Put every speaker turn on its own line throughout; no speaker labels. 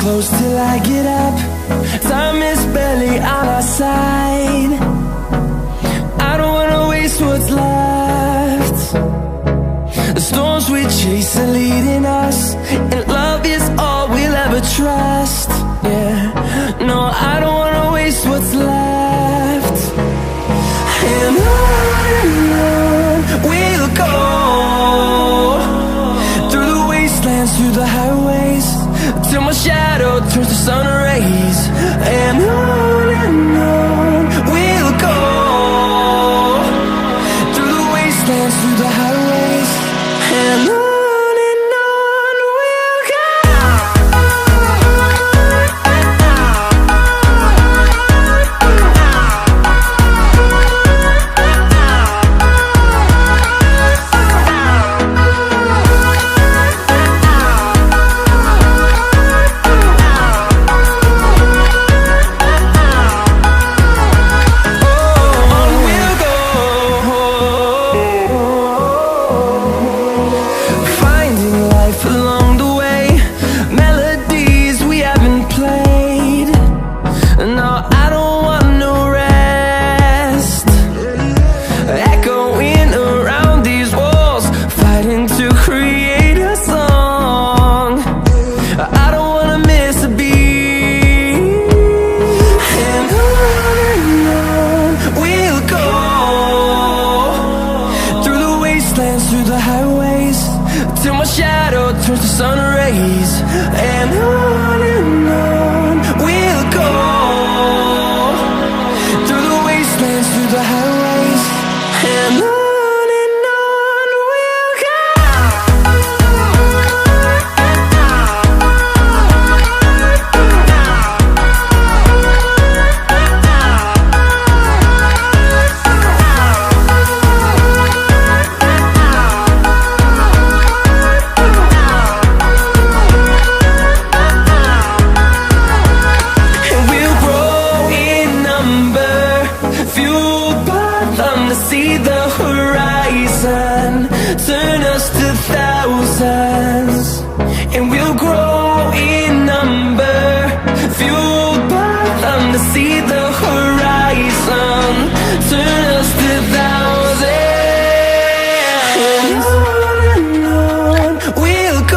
close till I get up. Time is barely on our side. I don't wanna waste what's left. The storms we chase are leading us, and love is all we'll ever trust. Yeah, no, I don't wanna waste what's left. And on we'll go, through the wastelands, through the highways, till my shadow turns to sun rays. And on we'll go, through the wastelands, through the highways, and on we'll go.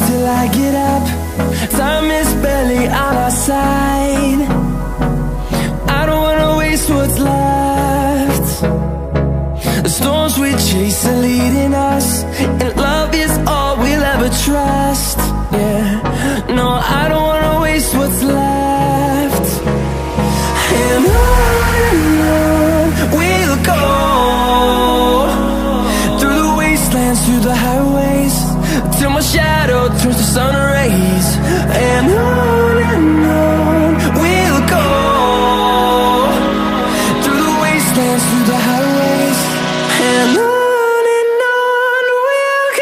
Till I get up, time is barely on our side. I don't wanna waste what's left. The storms we chase are leading us, and love is all we'll ever trust. Yeah, no, I don't wanna waste what's left. And on we'll go, through the wastelands, through the highways, till my shadow turns to sun rays. And on we'll go, through the wastelands, through the highways, and on we'll go.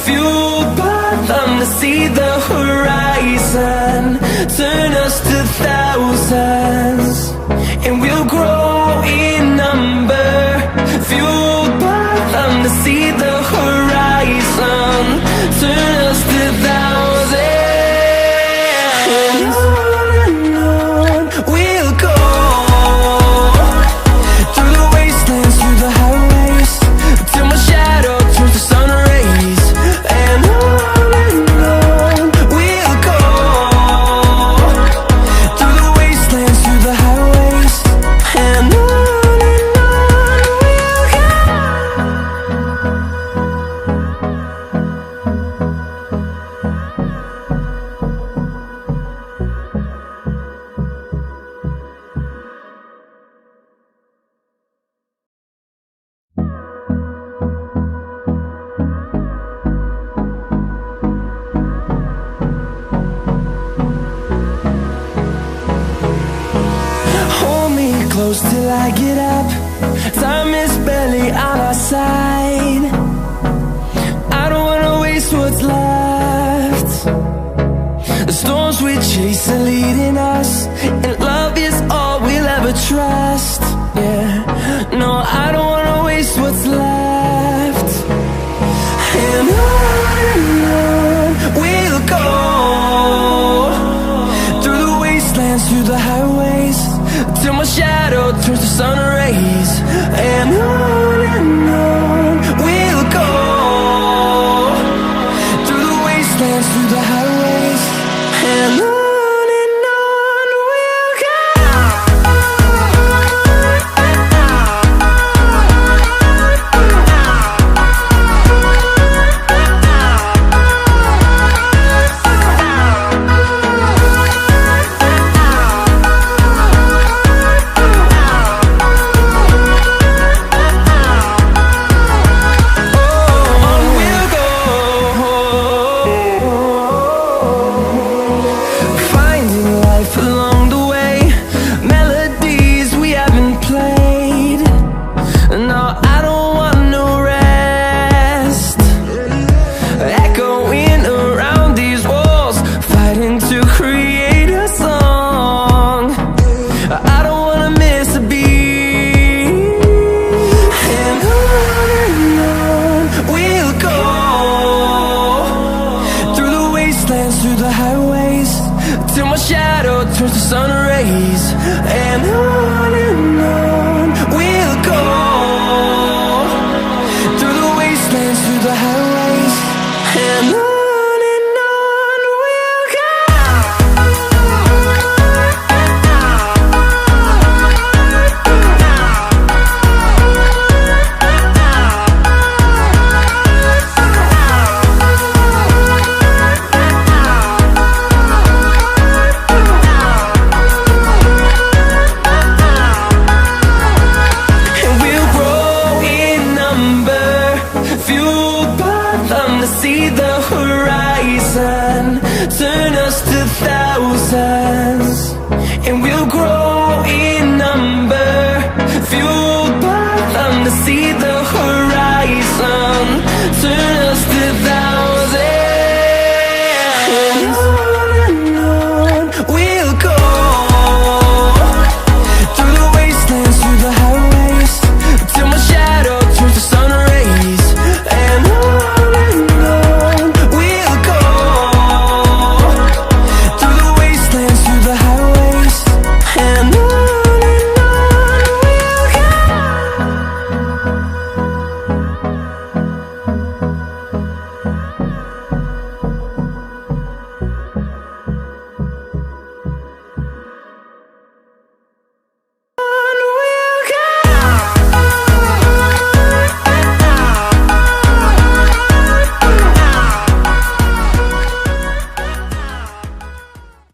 fueled by them to see the horizon, turn us to thousands, and we'll grow in number, fueled by them to see the horizon, turn us to thousands. And on we'll go, through the wastelands, through the highways, till my shadow turns to sun rays. And on we'll go, through the wastelands, through the highways. And on we'll go. Hold me close till I get up. Time is barely on our side. I don't wanna waste what's left. The storms we chase are leading us, and love is all we'll ever trust. Yeah, no, I don't wanna waste what's left. And on we'll go, through the wastelands, through the highways, till my shadow turns to sun rays. And on we'll go, through the wastelands, through the highways. And on we'll go. Finding life along the way, melodies we haven't played. No, I don't want no rest. Echoing around these walls, fighting to create a song. I don't wanna miss a beat. And on we'll go, through the wastelands, through the highways, till my shadow turns to sun rays. And on we'll go, through the wastelands, through the highways. And on we'll go. And we'll grow in number, fueled by them to see the horizon, turn us to thousands.